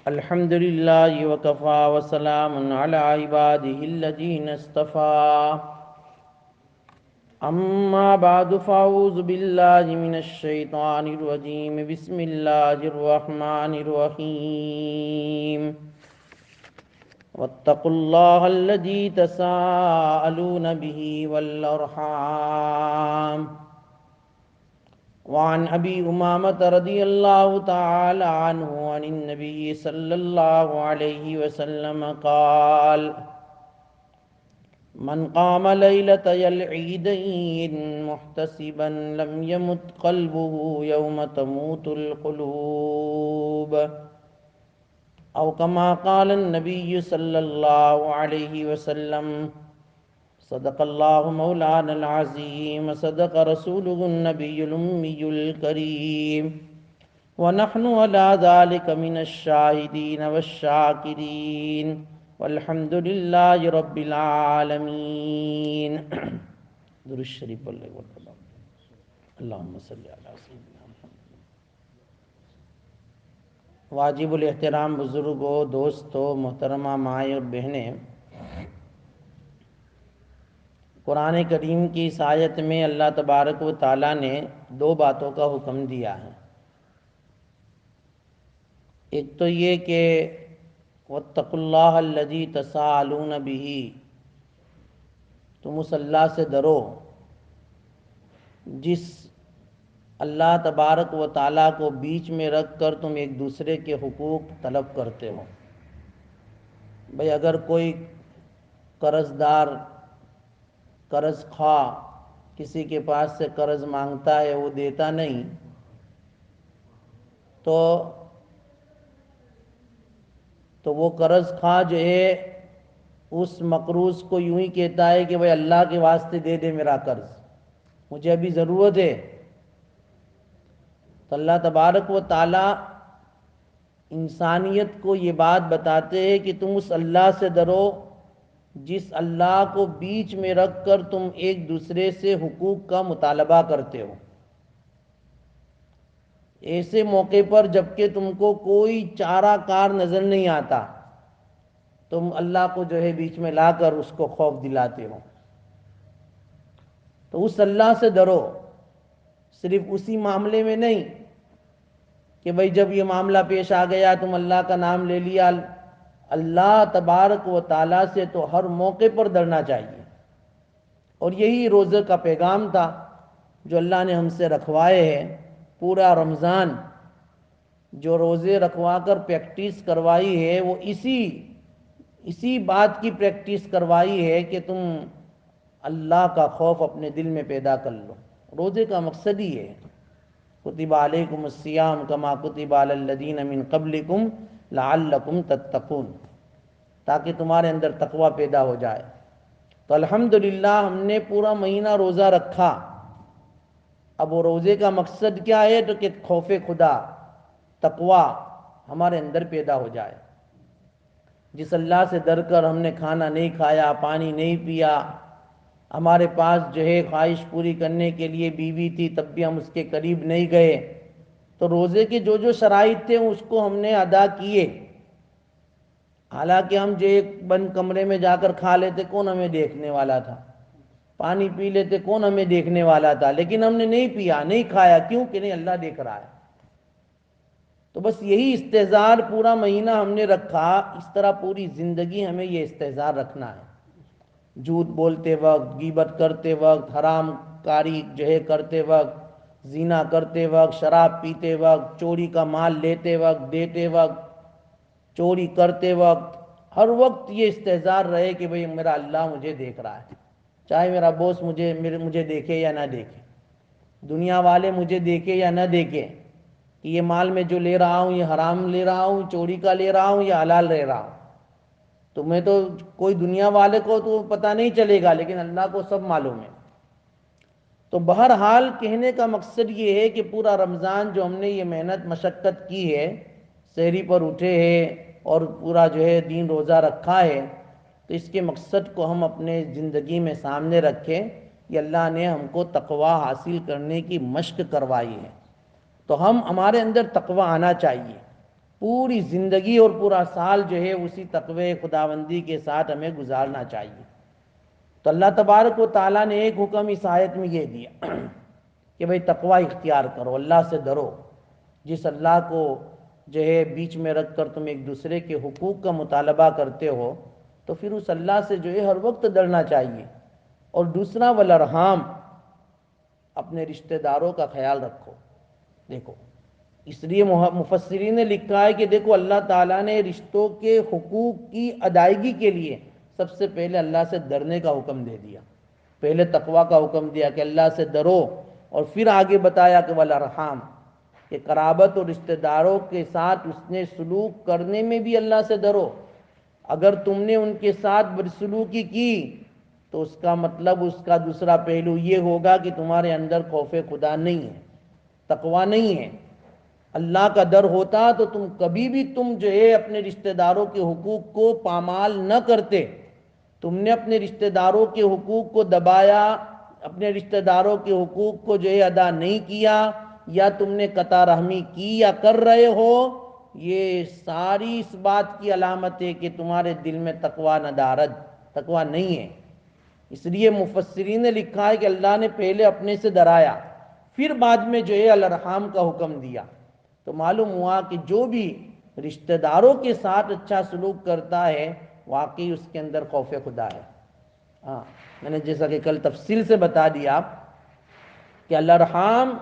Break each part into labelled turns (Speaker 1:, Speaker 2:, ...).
Speaker 1: الحمد لله وكفى وسلام على عباده الذين اصطفى. أما بعد فأعوذ بالله من الشيطان الرجيم. بسم الله الرحمن الرحيم. واتقوا الله الذي تساءلون به والأرحام. وعن أبي أمامة رضي الله تعالى عنه عن النبي صلى الله عليه وسلم قال: من قام ليلة العيدين محتسبا لم يمت قلبه يوم تموت القلوب، أو كما قال النبي صلى الله عليه وسلم. صدق الله مولانا العظيم، صدق رسوله النبي الأمي الكريم، ونحن على ذلك من الشاهدين والشاكرين، والحمد لله رب العالمین. درود شریف پڑھ لے اللہم صلی علی سیدنا محمد. واجب الاحترام بزرگوں، دوستوں، محترمہ مائیں اور بہنیں، قرآن کریم کی اس آیت میں اللہ تبارک و تعالیٰ نے دو باتوں کا حکم دیا ہے. ایک تو یہ کہ واتقوا اللہ الذی تساءلون بہ، تم اس اللہ سے ڈرو جس اللہ تبارک و تعالیٰ کو بیچ میں رکھ کر تم ایک دوسرے کے حقوق طلب کرتے ہو. بھئی اگر کوئی قرض دار، قرض خواہ کسی کے پاس سے قرض مانگتا ہے، وہ دیتا نہیں، تو وہ قرض خواہ جو ہے اس مقروض کو یوں ہی کہتا ہے کہ بھئی اللہ کے واسطے دے دے میرا قرض، مجھے ابھی ضرورت ہے. تو اللہ تبارک و تعالی انسانیت کو یہ بات بتاتے ہیں کہ تم اس اللہ سے ڈرو جس اللہ کو بیچ میں رکھ کر تم ایک دوسرے سے حقوق کا مطالبہ کرتے ہو. ایسے موقع پر جبکہ تم کو کوئی چارہ کار نظر نہیں آتا، تم اللہ کو جو ہے بیچ میں لا کر اس کو خوف دلاتے ہو. تو اس اللہ سے ڈرو، صرف اسی معاملے میں نہیں کہ بھئی جب یہ معاملہ پیش آ گیا تم اللہ کا نام لے لیا. اللہ تبارک و تعالیٰ سے تو ہر موقع پر ڈرنا چاہیے، اور یہی روزے کا پیغام تھا جو اللہ نے ہم سے رکھوائے ہیں. پورا رمضان جو روزے رکھوا کر پریکٹس کروائی ہے، وہ اسی بات کی پریکٹس کروائی ہے کہ تم اللہ کا خوف اپنے دل میں پیدا کر لو. روزے کا مقصد ہی ہے کتب علیکم الصیام کما کتب علی الذین من قبلکم لعلکم تتقون، تاکہ تمہارے اندر تقوی پیدا ہو جائے. تو الحمدللہ ہم نے پورا مہینہ روزہ رکھا. اب وہ روزے کا مقصد کیا ہے؟ تو کہ خوف خدا، تقوی ہمارے اندر پیدا ہو جائے. جس اللہ سے ڈر کر ہم نے کھانا نہیں کھایا، پانی نہیں پیا، ہمارے پاس جو ہے خواہش پوری کرنے کے لیے بیوی تھی تب بھی ہم اس کے قریب نہیں گئے، تو روزے کے جو شرائط تھے اس کو ہم نے ادا کیے. حالانکہ ہم جو ایک بند کمرے میں جا کر کھا لیتے، کون ہمیں دیکھنے والا تھا؟ پانی پی لیتے، کون ہمیں دیکھنے والا تھا؟ لیکن ہم نے نہیں پیا، نہیں کھایا، کیوں کہ نہیں اللہ دیکھ رہا ہے. تو بس یہی استحضار پورا مہینہ ہم نے رکھا. اس طرح پوری زندگی ہمیں یہ استحضار رکھنا ہے. جھوٹ بولتے وقت، غیبت کرتے وقت، حرام کاری جو ہے کرتے وقت، زنا کرتے وقت، شراب پیتے وقت، چوری کا مال لیتے وقت، دیتے وقت، چوری کرتے وقت، ہر وقت یہ استحضار رہے کہ بھئی میرا اللہ مجھے دیکھ رہا ہے. چاہے میرا بوس مجھے دیکھے یا نہ دیکھے، دنیا والے مجھے دیکھے یا نہ دیکھے، کہ یہ مال میں جو لے رہا ہوں یہ حرام لے رہا ہوں، چوری کا لے رہا ہوں یا حلال لے رہا ہوں. تو میں تو کوئی دنیا والے کو تو پتہ نہیں چلے گا، لیکن اللہ کو سب معلوم ہے. تو بہرحال کہنے کا مقصد یہ ہے کہ پورا رمضان جو ہم نے یہ محنت مشقت کی ہے، سحری پر اٹھے ہیں اور پورا جو ہے دین روزہ رکھا ہے، تو اس کے مقصد کو ہم اپنے زندگی میں سامنے رکھیں. یہ اللہ نے ہم کو تقوی حاصل کرنے کی مشق کروائی ہے. تو ہمارے اندر تقوی آنا چاہیے، پوری زندگی اور پورا سال جو ہے اسی تقوی خداوندی کے ساتھ ہمیں گزارنا چاہیے۔ تو اللہ تبارک و تعالیٰ نے ایک حکم اس آیت میں یہ دیا کہ بھئی تقوی اختیار کرو، اللہ سے ڈرو۔ جس اللہ کو جو ہے بیچ میں رکھ کر تم ایک دوسرے کے حقوق کا مطالبہ کرتے ہو تو پھر اس اللہ سے جو ہے ہر وقت ڈرنا چاہیے۔ اور دوسرا والارحام، اپنے رشتہ داروں کا خیال رکھو۔ دیکھو اس لیے مفسرین نے لکھا ہے کہ دیکھو اللہ تعالیٰ نے رشتوں کے حقوق کی ادائیگی کے لیے سب سے پہلے اللہ سے ڈرنے کا حکم دے دیا، پہلے تقوی کا حکم دیا کہ اللہ سے ڈرو، اور پھر آگے بتایا کہ والارحام، کہ قرابت اور رشتہ داروں کے ساتھ اس نے سلوک کرنے میں بھی اللہ سے ڈرو۔ اگر تم نے ان کے ساتھ بدسلوکی کی تو اس کا مطلب اس کا دوسرا پہلو یہ ہوگا کہ تمہارے اندر خوف خدا نہیں ہے، تقوی نہیں ہے۔ اللہ کا ڈر ہوتا تو تم کبھی بھی جو ہے اپنے رشتہ داروں کے حقوق کو پامال نہ کرتے۔ تم نے اپنے رشتہ داروں کے حقوق کو دبایا، اپنے رشتہ داروں کے حقوق کو جو ہے ادا نہیں کیا، یا تم نے قطع رحمی کی یا کر رہے ہو، یہ ساری اس بات کی علامت ہے کہ تمہارے دل میں تقوی ندارد، تقوی نہیں ہے۔ اس لیے مفسرین نے لکھا ہے کہ اللہ نے پہلے اپنے سے ڈرایا، پھر بعد میں جو ہے الارحام کا حکم دیا۔ تو معلوم ہوا کہ جو بھی رشتہ داروں کے ساتھ اچھا سلوک کرتا ہے واقعی اس کے اندر خوف خدا ہے۔ ہاں، میں نے جیسا کہ کل تفصیل سے بتا دیا کہ الارحام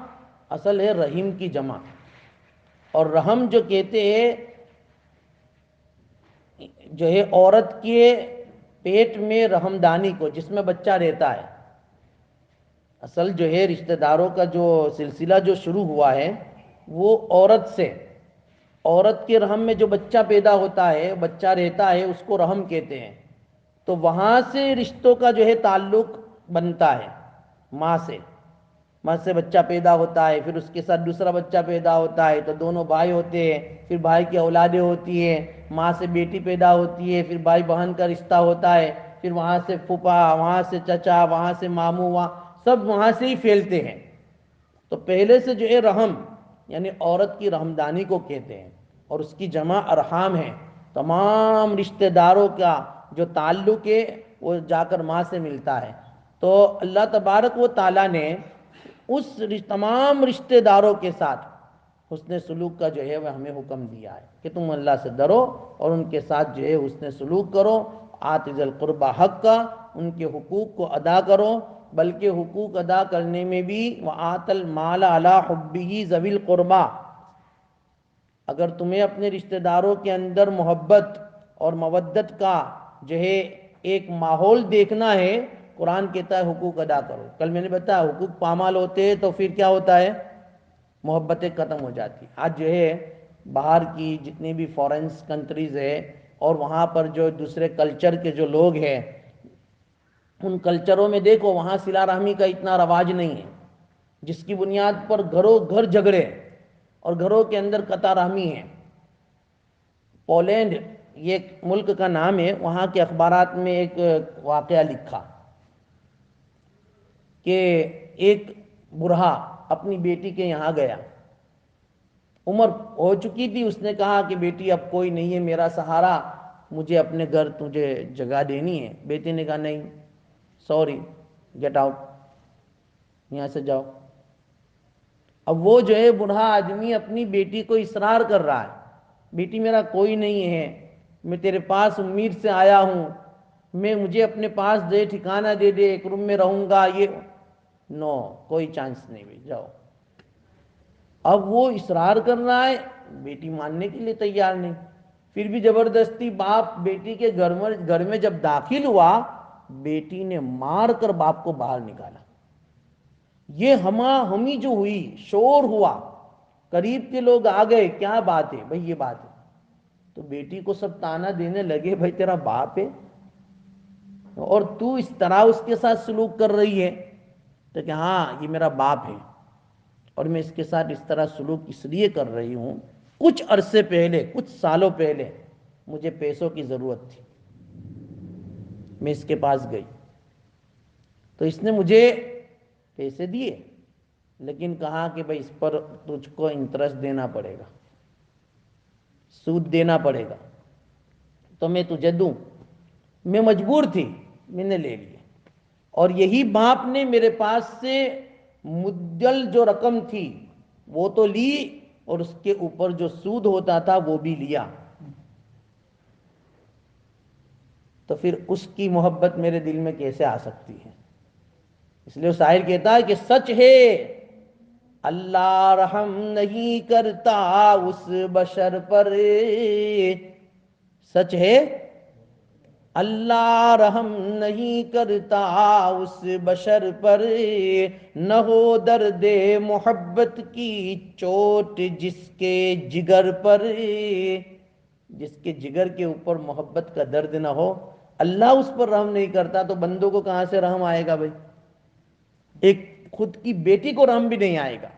Speaker 1: اصل ہے رحیم کی جمع، اور رحم جو کہتے ہیں جو ہے عورت کے پیٹ میں رحمدانی کو، جس میں بچہ رہتا ہے۔ اصل جو ہے رشتہ داروں کا جو سلسلہ جو شروع ہوا ہے وہ عورت سے، عورت کے رحم میں جو بچہ پیدا ہوتا ہے، بچہ رہتا ہے، اس کو رحم کہتے ہیں۔ تو وہاں سے رشتوں کا جو ہے تعلق بنتا ہے، ماں سے، ماں سے بچہ پیدا ہوتا ہے، پھر اس کے ساتھ دوسرا بچہ پیدا ہوتا ہے تو دونوں بھائی ہوتے ہیں، پھر بھائی کی اولادیں ہوتی ہیں، ماں سے بیٹی پیدا ہوتی ہے، پھر بھائی بہن کا رشتہ ہوتا ہے، پھر وہاں سے پھوپھا، وہاں سے چچا، وہاں سے ماموں، وہاں سب وہاں سے ہی پھیلتے ہیں۔ تو پہلے سے جو ہے رحم یعنی عورت کی رحمدانی کو کہتے ہیں، اور اس کی جمع ارحام ہے۔ تمام رشتہ داروں کا جو تعلق ہے وہ جا کر ماں سے ملتا ہے۔ تو اللہ تبارک و تعالیٰ نے اس تمام رشتہ داروں کے ساتھ حسن سلوک کا جو ہے وہ ہمیں حکم دیا ہے کہ تم اللہ سے ڈرو اور ان کے ساتھ جو ہے حسن سلوک کرو، آت ذی القربى حق کا، ان کے حقوق کو ادا کرو، بلکہ حقوق ادا کرنے میں بھی وآت المال علی حبہ ذوی القربى، اگر تمہیں اپنے رشتہ داروں کے اندر محبت اور مودت کا جو ہے ایک ماحول دیکھنا ہے، قرآن کہتا ہے حقوق ادا کرو۔ کل میں نے بتایا حقوق پامال ہوتے ہیں تو پھر کیا ہوتا ہے، محبتیں ختم ہو جاتی۔ آج جو ہے باہر کی جتنی بھی فارنس کنٹریز ہے اور وہاں پر جو دوسرے کلچر کے جو لوگ ہیں، ان کلچروں میں دیکھو وہاں صلہ رحمی کا اتنا رواج نہیں ہے، جس کی بنیاد پر گھروں گھر جھگڑے اور گھروں کے اندر قطع رحمی ہے۔ پولینڈ یہ ایک ملک کا نام ہے، وہاں کے اخبارات میں ایک واقعہ لکھا کہ ایک بوڑھا اپنی بیٹی کے یہاں گیا، عمر ہو چکی تھی، اس نے کہا کہ بیٹی اب کوئی نہیں ہے میرا سہارا، مجھے اپنے گھر تجھے جگہ دینی ہے۔ بیٹی نے کہا نہیں، سوری، گیٹ آؤٹ، یہاں سے جاؤ۔ اب وہ جو ہے بوڑھا آدمی اپنی بیٹی کو اصرار کر رہا ہے، بیٹی میرا کوئی نہیں ہے، میں تیرے پاس امید سے آیا ہوں، مجھے اپنے پاس دے، ٹھکانہ دے دے، ایک روم میں رہوں گا، یہ نو، کوئی چانس نہیں بھی، جاؤ۔ اب وہ اصرار کر رہا ہے، بیٹی ماننے کے لیے تیار نہیں، پھر بھی زبردستی باپ بیٹی کے گھر میں جب داخل ہوا، بیٹی نے مار کر باپ کو باہر نکالا۔ یہ ہمی جو ہوئی، شور ہوا، قریب کے لوگ آ گئے، کیا بات ہے بھئی، یہ بات ہے۔ تو بیٹی کو سب تانا دینے لگے، بھئی تیرا باپ ہے اور تو اس طرح اس کے ساتھ سلوک کر رہی ہے؟ تو کہ ہاں یہ میرا باپ ہے، اور میں اس کے ساتھ اس طرح سلوک اس لیے کر رہی ہوں، کچھ عرصے پہلے، کچھ سالوں پہلے مجھے پیسوں کی ضرورت تھی، میں اس کے پاس گئی تو اس نے مجھے پیسے دیے، لیکن کہا کہ بھائی اس پر تجھ کو انٹرسٹ دینا پڑے گا، سود دینا پڑے گا، تو میں تجھے دوں۔ میں مجبور تھی، میں نے لے لیے، اور یہی باپ نے میرے پاس سے مدل جو رقم تھی وہ تو لی، اور اس کے اوپر جو سود ہوتا تھا وہ بھی لیا۔ تو پھر اس کی محبت میرے دل میں کیسے آ سکتی ہے؟ اس لیے شاعر کہتا ہے کہ سچ ہے اللہ رحم نہیں کرتا اس بشر پر، سچ ہے اللہ رحم نہیں کرتا اس بشر پر، نہ ہو درد محبت کی چوٹ جس کے جگر پر، جس کے جگر کے اوپر محبت کا درد نہ ہو، اللہ اس پر رحم نہیں کرتا تو بندوں کو کہاں سے رحم آئے گا بھائی؟ ایک خود کی بیٹی کو رحم بھی نہیں آئے گا۔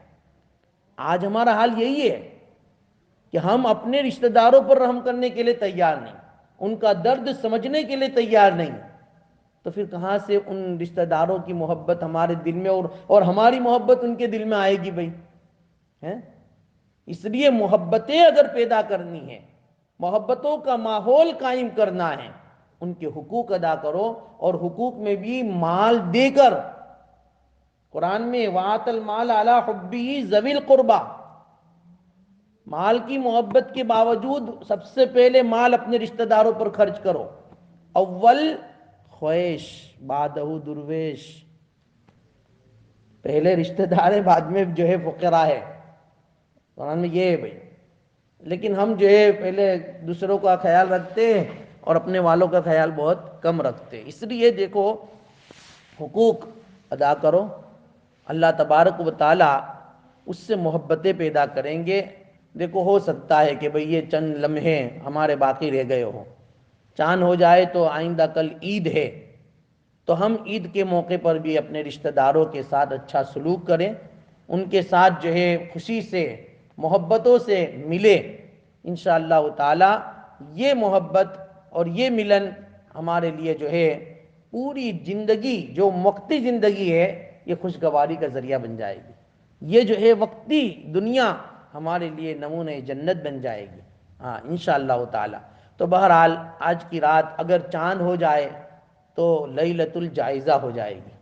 Speaker 1: آج ہمارا حال یہی ہے کہ ہم اپنے رشتہ داروں پر رحم کرنے کے لیے تیار نہیں، ان کا درد سمجھنے کے لیے تیار نہیں، تو پھر کہاں سے ان رشتہ داروں کی محبت ہمارے دل میں اور ہماری محبت ان کے دل میں آئے گی بھائی؟ اس لیے محبتیں اگر پیدا کرنی ہے، محبتوں کا ماحول قائم کرنا ہے، ان کے حقوق ادا کرو، اور حقوق میں بھی مال دے کر۔ قرآن میں وَآتَ الْمَالَ عَلَىٰ حُبِّهِ ذَوِي الْقُرْبَىٰ، مال کی محبت کے باوجود سب سے پہلے مال اپنے رشتہ داروں پر خرچ کرو۔ اول خواہش بعدہ درویش، پہلے رشتہ دار ہے بعد میں جو ہے فقراء ہے، قرآن میں یہ ہے بھائی۔ لیکن ہم جو ہے پہلے دوسروں کا خیال رکھتے ہیں اور اپنے والوں کا خیال بہت کم رکھتے ہیں۔ اس لیے دیکھو حقوق ادا کرو، اللہ تبارک و تعالی اس سے محبتیں پیدا کریں گے۔ دیکھو ہو سکتا ہے کہ بھئی یہ چند لمحے ہمارے باقی رہ گئے ہوں، چاند ہو جائے تو آئندہ کل عید ہے، تو ہم عید کے موقع پر بھی اپنے رشتہ داروں کے ساتھ اچھا سلوک کریں، ان کے ساتھ جو ہے خوشی سے محبتوں سے ملے۔ انشاءاللہ تعالی یہ محبت اور یہ ملن ہمارے لیے جو ہے پوری زندگی، جو وقتی زندگی ہے، یہ خوشگواری کا ذریعہ بن جائے گی۔ یہ جو ہے وقتی دنیا ہمارے لیے نمونہ جنت بن جائے گی، ہاں انشاءاللہ تعالی۔ تو بہرحال آج کی رات اگر چاند ہو جائے تو لیلۃ الجائزہ ہو جائے گی۔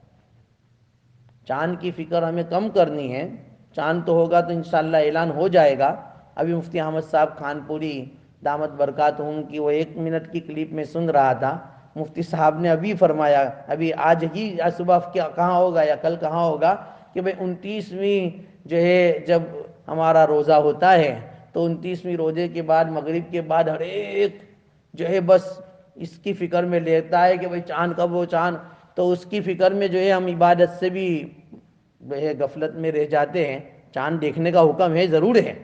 Speaker 1: چاند کی فکر ہمیں کم کرنی ہے، چاند تو ہوگا تو انشاءاللہ اعلان ہو جائے گا۔ ابھی مفتی احمد صاحب خان پوری دامت برکاتہم کی وہ 1 منٹ کی کلپ میں سن رہا تھا، مفتی صاحب نے ابھی فرمایا، ابھی آج ہی صبح کہاں ہوگا یا کل کہاں ہوگا، کہ بھئی 29ویں جو ہے جب ہمارا روزہ ہوتا ہے تو 29ویں روزے کے بعد مغرب کے بعد ہر ایک جو ہے بس اس کی فکر میں لیتا ہے کہ بھئی چاند کب ہو چاند، تو اس کی فکر میں جو ہے ہم عبادت سے بھی غفلت میں رہ جاتے ہیں۔ چاند دیکھنے کا حکم ہے، ضرور ہے،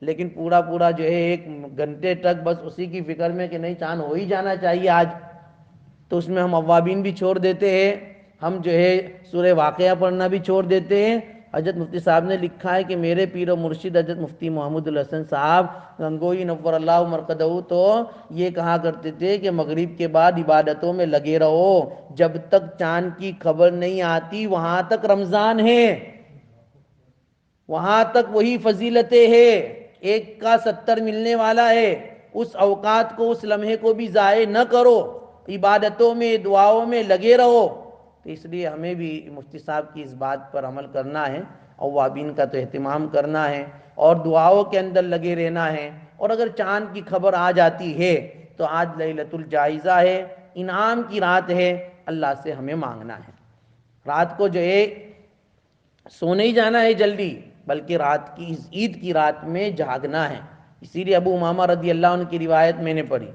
Speaker 1: لیکن پورا جو ہے 1 گھنٹے تک بس اسی کی فکر میں کہ نہیں چاند ہو ہی جانا چاہیے آج، تو اس میں ہم اوابین بھی چھوڑ دیتے ہیں، ہم جو ہے سورہ واقعہ پڑھنا بھی چھوڑ دیتے ہیں۔ حضرت مفتی صاحب نے لکھا ہے کہ میرے پیر و مرشد حضرت مفتی محمد الحسن صاحب گنگوئی نور اللہ مرقدہ تو یہ کہا کرتے تھے کہ مغرب کے بعد عبادتوں میں لگے رہو، جب تک چاند کی خبر نہیں آتی وہاں تک رمضان ہے، وہاں تک وہی فضیلتیں ہیں، 1 کا 70 ملنے والا ہے۔ اس اوقات کو، اس لمحے کو بھی ضائع نہ کرو، عبادتوں میں دعاؤں میں لگے رہو۔ تو اس لیے ہمیں بھی مفتی صاحب کی اس بات پر عمل کرنا ہے، اوابین کا تو اہتمام کرنا ہے اور دعاؤں کے اندر لگے رہنا ہے۔ اور اگر چاند کی خبر آ جاتی ہے تو آج لیلۃ الجائزہ ہے، انعام کی رات ہے، اللہ سے ہمیں مانگنا ہے۔ رات کو جو ہے سو نہیں جانا ہے جلدی، بلکہ رات کی عید کی رات میں جاگنا ہے۔ اسی لیے ابو امامہ رضی اللہ عنہ کی روایت میں نے پڑھی،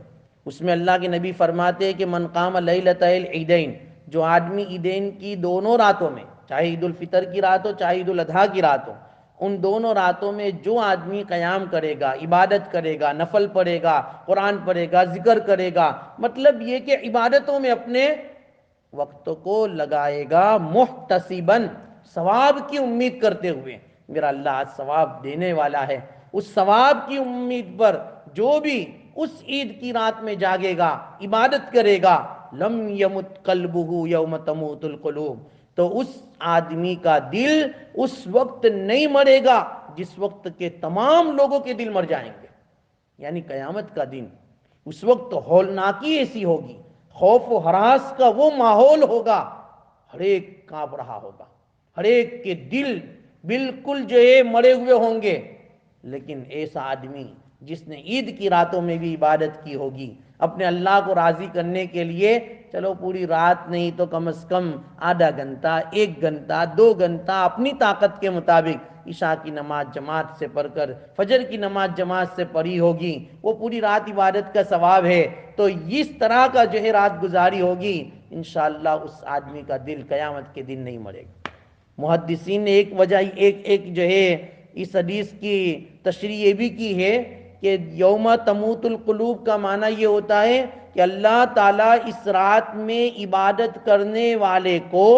Speaker 1: اس میں اللہ کے نبی فرماتے ہیں کہ من قام لیلۃ العیدین، جو آدمی عیدین کی دونوں راتوں میں، چاہے عید الفطر کی رات ہو چاہے عید الاضحیٰ کی رات ہو، ان دونوں راتوں میں جو آدمی قیام کرے گا، عبادت کرے گا، نفل پڑھے گا، قرآن پڑھے گا، ذکر کرے گا، مطلب یہ کہ عبادتوں میں اپنے وقت کو لگائے گا، محتسباً، ثواب کی امید کرتے ہوئے، میرا اللہ آج ثواب دینے والا ہے، اس ثواب کی امید پر جو بھی اس عید کی رات میں جاگے گا، عبادت کرے گا، لم یمت قلبہ یوم تموت القلوب، تو اس آدمی کا دل اس وقت نہیں مرے گا جس وقت کے تمام لوگوں کے دل مر جائیں گے، یعنی قیامت کا دن۔ اس وقت ہولناکی ایسی ہوگی، خوف و ہراس کا وہ ماحول ہوگا، ہر ایک کانپ رہا ہوگا، ہر ایک کے دل بالکل جو ہے مرے ہوئے ہوں گے۔ لیکن ایسا آدمی جس نے عید کی راتوں میں بھی عبادت کی ہوگی اپنے اللہ کو راضی کرنے کے لیے، چلو پوری رات نہیں تو کم از کم آدھا گھنٹہ، 1 گھنٹہ، 2 گھنٹہ اپنی طاقت کے مطابق عشاء کی نماز جماعت سے پڑھ کر فجر کی نماز جماعت سے پڑھی ہوگی، وہ پوری رات عبادت کا ثواب ہے۔ تو اس طرح کا جو ہے رات گزاری ہوگی، انشاءاللہ اس آدمی کا دل قیامت کے دن نہیں مرے گا۔ محدثین نے ایک وجہ ایک جو ہے اس حدیث کی تشریح یہ بھی کی ہے کہ یوم تموت القلوب کا معنی یہ ہوتا ہے کہ اللہ تعالیٰ اس رات میں عبادت کرنے والے کو،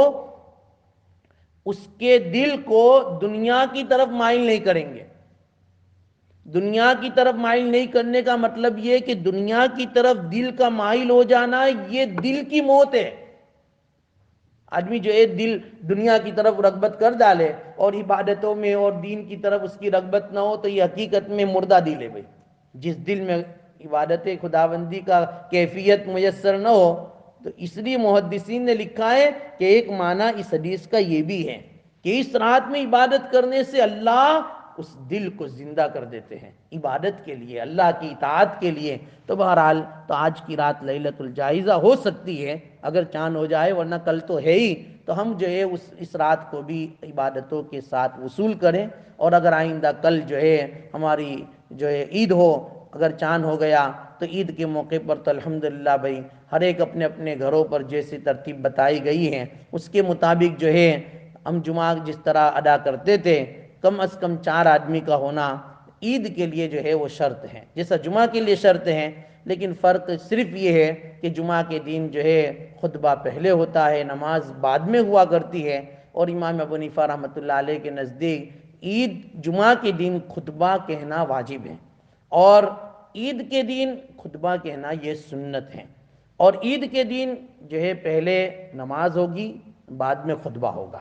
Speaker 1: اس کے دل کو دنیا کی طرف مائل نہیں کریں گے۔ دنیا کی طرف مائل نہیں کرنے کا مطلب یہ کہ دنیا کی طرف دل کا مائل ہو جانا یہ دل کی موت ہے۔ آدمی جو ہے دل دنیا کی طرف رغبت کر ڈالے اور عبادتوں میں اور دین کی طرف اس کی رغبت نہ ہو تو یہ حقیقت میں مردہ دل ہے بھائی۔ جس دل میں عبادت خداوندی کا کیفیت میسر نہ ہو، تو اس لیے محدثین نے لکھا ہے کہ ایک معنی اس حدیث کا یہ بھی ہے کہ اس رات میں عبادت کرنے سے اللہ اس دل کو زندہ کر دیتے ہیں عبادت کے لیے، اللہ کی اطاعت کے لیے۔ تو بہرحال تو آج کی رات لیلۃ الجائزہ ہو سکتی ہے اگر چاند ہو جائے، ورنہ کل تو ہے ہی، تو ہم جو ہے اس رات کو بھی عبادتوں کے ساتھ وصول کریں۔ اور اگر آئندہ کل جو ہے ہماری جو ہے عید ہو، اگر چاند ہو گیا تو عید کے موقع پر تو الحمدللہ بھائی ہر ایک اپنے اپنے گھروں پر جیسی ترتیب بتائی گئی ہے اس کے مطابق جو ہے ہم جمعہ جس طرح ادا کرتے تھے، کم از کم 4 آدمی کا ہونا عید کے لیے جو ہے وہ شرط ہے، جیسا جمعہ کے لیے شرط ہے۔ لیکن فرق صرف یہ ہے کہ جمعہ کے دن جو ہے خطبہ پہلے ہوتا ہے، نماز بعد میں ہوا کرتی ہے، اور امام ابو حنیفہ رحمۃ اللہ علیہ کے نزدیک عید جمعہ کے دن خطبہ کہنا واجب ہے، اور عید کے دن خطبہ کہنا یہ سنت ہے۔ اور عید کے دن جو ہے پہلے نماز ہوگی بعد میں خطبہ ہوگا،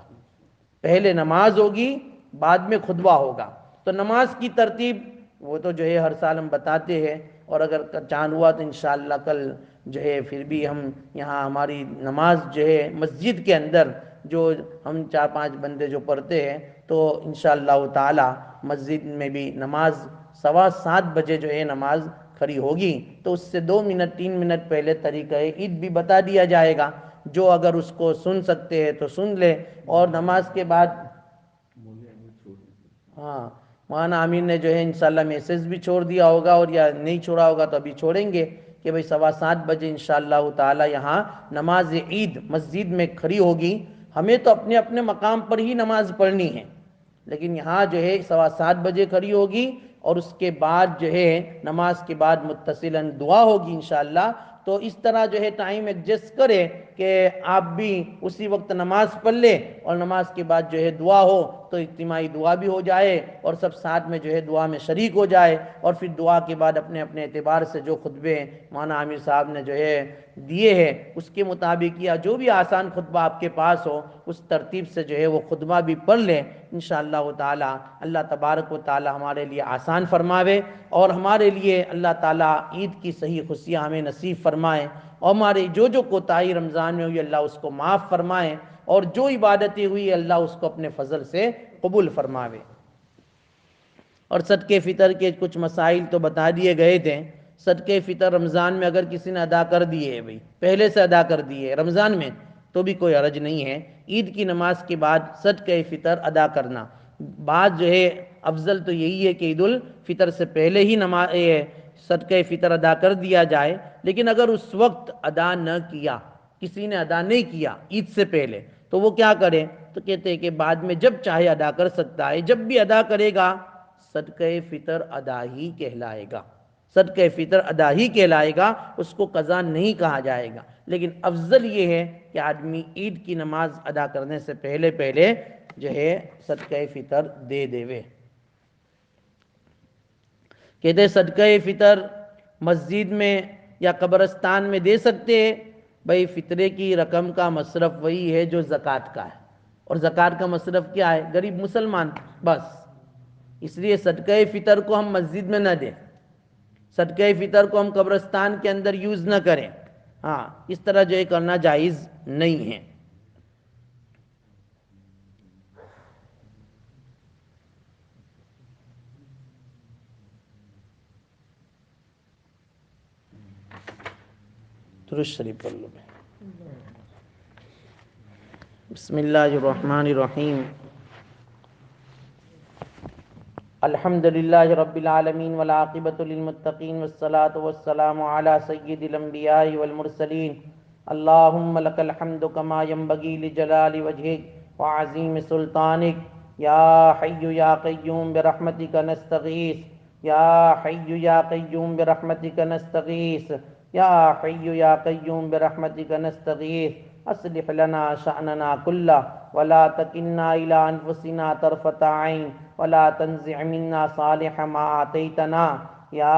Speaker 1: پہلے نماز ہوگی بعد میں خطبہ ہوگا۔ تو نماز کی ترتیب وہ تو جو ہے ہر سال ہم بتاتے ہیں، اور اگر چاند ہوا تو انشاءاللہ کل جو ہے پھر بھی ہم یہاں ہماری نماز جو ہے مسجد کے اندر جو ہم 4-5 بندے جو پڑھتے ہیں تو انشاءاللہ تعالی مسجد میں بھی نماز 7:15 بجے جو ہے نماز کھڑی ہوگی، تو اس سے 2 منٹ 3 منٹ پہلے طریقہ عید بھی بتا دیا جائے گا، جو اگر اس کو سن سکتے ہیں تو سن لے۔ اور نماز کے بعد ہاں مولانا امین نے جو ہے انشاءاللہ میسیج بھی چھوڑ دیا ہوگا، اور یا نہیں چھوڑا ہوگا تو ابھی چھوڑیں گے کہ بھئی 7:15 بجے انشاءاللہ تعالی یہاں نماز عید مسجد میں کھڑی ہوگی۔ ہمیں تو اپنے اپنے مقام پر ہی نماز پڑھنی ہے، لیکن یہاں جو ہے 7:15 بجے کھڑی ہوگی، اور اس کے بعد جو ہے نماز کے بعد متصلاً دعا ہوگی انشاءاللہ۔ تو اس طرح جو ہے ٹائم ایڈجسٹ کرے کہ آپ بھی اسی وقت نماز پڑھ لے، اور نماز کے بعد جو ہے دعا ہو تو اجتماعی دعا بھی ہو جائے، اور سب ساتھ میں جو ہے دعا میں شریک ہو جائے، اور پھر دعا کے بعد اپنے اپنے اعتبار سے جو خطبے مولانا عامر صاحب نے جو ہے دیے ہیں اس کے مطابق، یا جو بھی آسان خطبہ آپ کے پاس ہو اس ترتیب سے جو ہے وہ خطبہ بھی پڑھ لیں انشاءاللہ تعالی۔ اللہ تبارک و تعالی ہمارے لیے آسان فرماوے، اور ہمارے لیے اللہ تعالی عید کی صحیح خوشیاں ہمیں نصیب فرمائے، اور ہماری جو کوتاہی رمضان میں ہوئی اللہ اس کو معاف فرمائے، اور جو عبادتیں ہوئی اللہ اس کو اپنے فضل سے قبول فرماوے۔ اور صدقے فطر کے کچھ مسائل تو بتا دیے گئے تھے۔ صدقے فطر رمضان میں اگر کسی نے ادا کر دیے ہے بھئی، پہلے سے ادا کر دیے رمضان میں، تو بھی کوئی حرج نہیں ہے۔ عید کی نماز کے بعد صدقے فطر ادا کرنا، بعد جو ہے افضل تو یہی ہے کہ عید الفطر سے پہلے ہی صدقے فطر ادا کر دیا جائے، لیکن اگر اس وقت ادا نہ کیا، کسی نے ادا نہیں کیا عید سے پہلے، تو وہ کیا کرے؟ تو کہتے ہیں کہ بعد میں جب چاہے ادا کر سکتا ہے، جب بھی ادا کرے گا صدقہ فطر ادا ہی کہلائے گا، صدقہ فطر ادا ہی کہلائے گا، اس کو قضا نہیں کہا جائے گا۔ لیکن افضل یہ ہے کہ آدمی عید کی نماز ادا کرنے سے پہلے جو ہے صدقہ فطر دے دیوے۔ کہتے ہیں صدقہ فطر مسجد میں یا قبرستان میں دے سکتے ہیں، بھئی فطرے کی رقم کا مصرف وہی ہے جو زکوٰۃ کا ہے، اور زکوٰۃ کا مصرف کیا ہے؟ غریب مسلمان، بس اس لیے صدقہ فطر کو ہم مسجد میں نہ دیں، صدقہ فطر کو ہم قبرستان کے اندر یوز نہ کریں، ہاں اس طرح جو ہے کرنا جائز نہیں ہے۔ درود شریف پڑھ لو۔ بسم اللہ الرحمن الرحیم، الحمد للہ رب العالمین والعاقبۃ للمتقین والصلاة والسلام علی سید الانبیاء والمرسلین، اللہم لک الحمد کما ینبغی لجلال وجہک وعظیم سلطانک، یا حی یا قیوم برحمتک نستغیث، یا حی یا قیوم برحمتک نستغیث، یا حی یا قیوم برحمتک نستغیث، اصلح لنا شأننا کلہ ولا تکلنا الی انفسنا طرفۃ عین ولا تنزع منا صالح ما آتیتنا، یا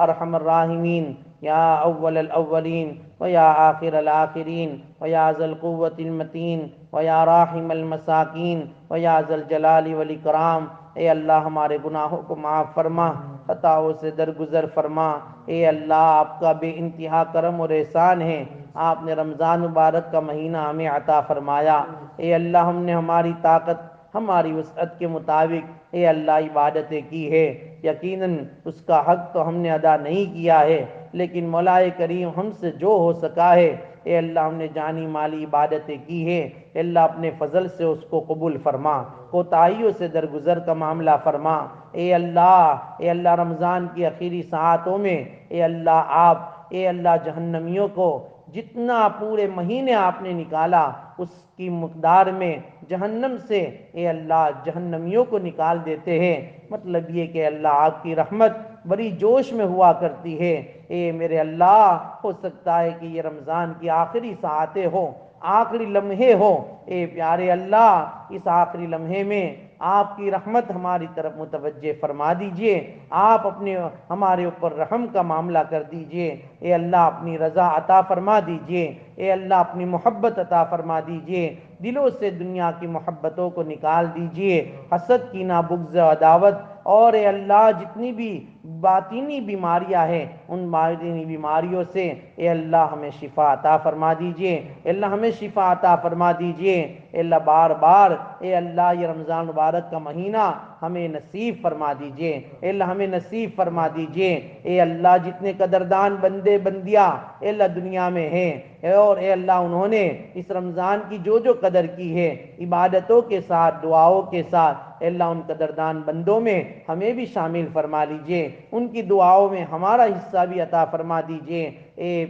Speaker 1: ارحم الراحمین، یا اول الاولین ویا آخر الآخرین ویا ذا القوة المتین ویا راحم المساکین ویا ذا الجلال والاکرام۔ اے اللہ ہمارے گناہوں کو معاف فرما، خطاؤں سے درگزر فرما۔ اے اللہ آپ کا بے انتہا کرم اور احسان ہے، آپ نے رمضان مبارک کا مہینہ ہمیں عطا فرمایا۔ اے اللہ ہم نے ہماری طاقت، ہماری وسعت کے مطابق اے اللہ عبادتیں کی ہے، یقیناً اس کا حق تو ہم نے ادا نہیں کیا ہے، لیکن مولا کریم ہم سے جو ہو سکا ہے اے اللہ ہم نے جانی مالی عبادتیں کی ہے، اے اللہ اپنے فضل سے اس کو قبول فرما، کوتاہیوں سے درگزر کا معاملہ فرما۔ اے اللہ رمضان کی آخری ساعتوں میں اے اللہ جہنمیوں کو جتنا پورے مہینے آپ نے نکالا اس کی مقدار میں جہنم سے اے اللہ جہنمیوں کو نکال دیتے ہیں، مطلب یہ کہ اللہ آپ کی رحمت بڑی جوش میں ہوا کرتی ہے۔ اے میرے اللہ، ہو سکتا ہے کہ یہ رمضان کی آخری ساعتیں ہوں، آخری لمحے ہوں، اے پیارے اللہ اس آخری لمحے میں آپ کی رحمت ہماری طرف متوجہ فرما دیجئے، آپ اپنے ہمارے اوپر رحم کا معاملہ کر دیجئے، اے اللہ اپنی رضا عطا فرما دیجئے، اے اللہ اپنی محبت عطا فرما دیجئے، دلوں سے دنیا کی محبتوں کو نکال دیجئے، حسد کینہ بغض عداوت اور اے اللہ جتنی بھی باطینی بیماریاں ہیں ان باطینی بیماریوں سے اے اللہ ہمیں شفا عطا فرما دیجئے، اے اللہ ہمیں شفا عطا فرما دیجئے، اے اللہ بار بار اے اللہ یہ رمضان مبارک کا مہینہ ہمیں نصیب فرما دیجئے، اے اللہ ہمیں نصیب فرما دیجئے، اے اللہ جتنے قدردان بندے بندیاں اے اللہ دنیا میں ہیں اور اے اللہ انہوں نے اس رمضان کی جو قدر کی ہے عبادتوں کے ساتھ دعاؤں کے ساتھ، اے اللہ ان قدردان بندوں میں ہمیں بھی شامل فرما لیجئے، ان کی دعاؤں میں ہمارا حصہ بھی عطا فرما دیجئے۔ اے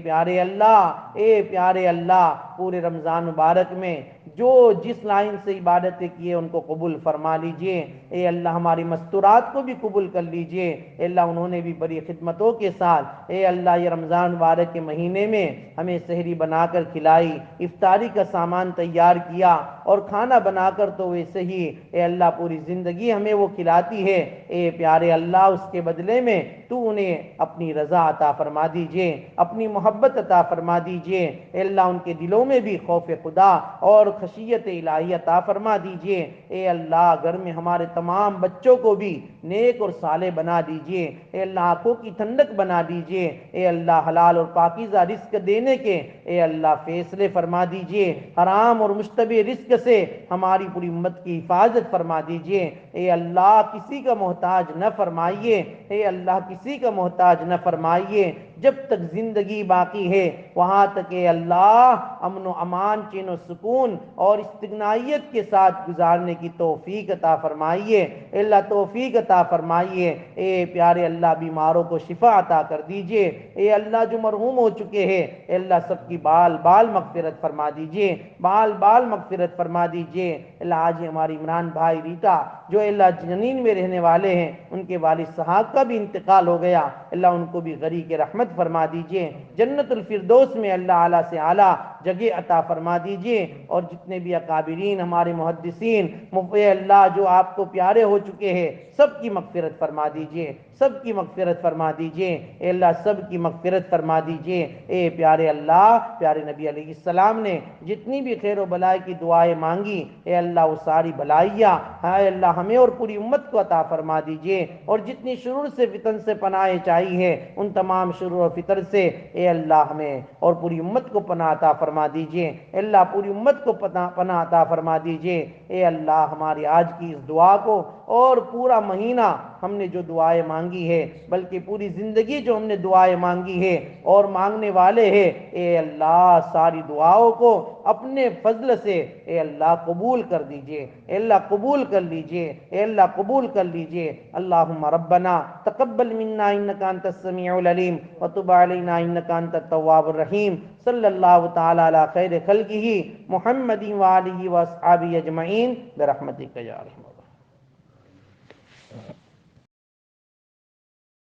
Speaker 1: پیارے اللہ پورے رمضان مبارک میں جو جس لائن سے عبادتیں کیے ان کو قبول فرما لیجئے، اے اللہ ہماری مستورات کو بھی قبول کر لیجئے، اے اللہ انہوں نے بھی بڑی خدمتوں کے ساتھ اے اللہ یہ رمضان مبارک کے مہینے میں ہمیں سحری بنا کر کھلائی، افطاری کا سامان تیار کیا اور کھانا بنا کر تو ویسے ہی اے اللہ پوری زندگی ہمیں وہ کھلاتی ہے، اے پیارے اللہ اس کے بدلے میں تو انہیں اپنی رضا عطا فرما دیجئے، اپنی محبت عطا فرما دیجئے، اے اللہ ان کے دلوں میں بھی خوف خدا اور خشیت الہی عطا فرما دیجئے، اے اللہ گھر میں ہمارے تمام بچوں کو بھی نیک اور صالح بنا دیجئے، اے اللہ آنکھوں کی ٹھنڈک بنا دیجئے، اے اللہ حلال اور پاکیزہ رزق دینے کے اے اللہ فیصلے فرما دیجئے، حرام اور مشتبہ رزق سے ہماری پوری امت کی حفاظت فرما دیجئے، اے اللہ کسی کا محتاج نہ فرمائیے، اے اللہ کسی کا محتاج نہ فرمائیے، جب تک زندگی باقی ہے وہاں تک اے اللہ امن و امان چین و سکون اور استغنائیت کے ساتھ گزارنے کی توفیق عطا فرمائیے، اے اللہ توفیق عطا فرمائیے، اے پیارے اللہ بیماروں کو شفا عطا کر دیجئے، اے اللہ جو مرحوم ہو چکے ہیں اے اللہ سب کی بال بال مغفرت فرما دیجئے، بال بال مغفرت فرما دیجئے، اللہ آج ہماری عمران بھائی ریٹا جو اے اللہ جنین میں رہنے والے ہیں ان کے والد صاحب کا بھی انتقال ہو گیا، اللہ ان کو بھی غریق رحمت رحمت فرما دیجئے، جنت الفردوس میں اللہ اعلیٰ سے اعلیٰ جگہ عطا فرما دیجئے، اور جتنے بھی اکابرین ہمارے محدثین اے اللہ جو آپ کو پیارے ہو چکے ہیں سب کی مغفرت فرما دیجئے، سب کی مغفرت فرما دیجئے، اے اللہ سب کی مغفرت فرما دیجئے۔ اے پیارے اللہ، پیارے نبی علیہ السلام نے جتنی بھی خیر و بلائی کی دعائیں مانگی، اے اللہ وہ ساری بلائیاں اے اللہ ہمیں اور پوری امت کو عطا فرما دیجئے، اور جتنی شرور سے فتن سے پناہ چاہی ہے ان تمام شرور و فتن سے اے اللہ ہمیں اور پوری امت کو پناہ عطا فرما دیجئے، اے اللہ پوری امت کو پناہ عطا فرما دیجئے۔ اے اللہ ہماری آج کی اس دعا کو اور پورا مہینہ ہم نے جو دعائیں مانگی ہے، بلکہ پوری زندگی جو ہم نے دعائیں مانگی ہے اور مانگنے والے ہیں، اے اللہ ساری دعاؤں کو اپنے فضل سے اے اللہ قبول کر دیجئے، اے اللہ قبول کر لیجئے، اے اللہ قبول کر لیجئے۔ اللہم ربنا تقبل منا انکا انت السمیع العلیم وتب علینا انکا انت التواب الرحیم، صلی اللہ تعالی علی خیر خلقہ محمد وآلہ واصحابہ اجمعین برحمتک یا ارحم الراحمین۔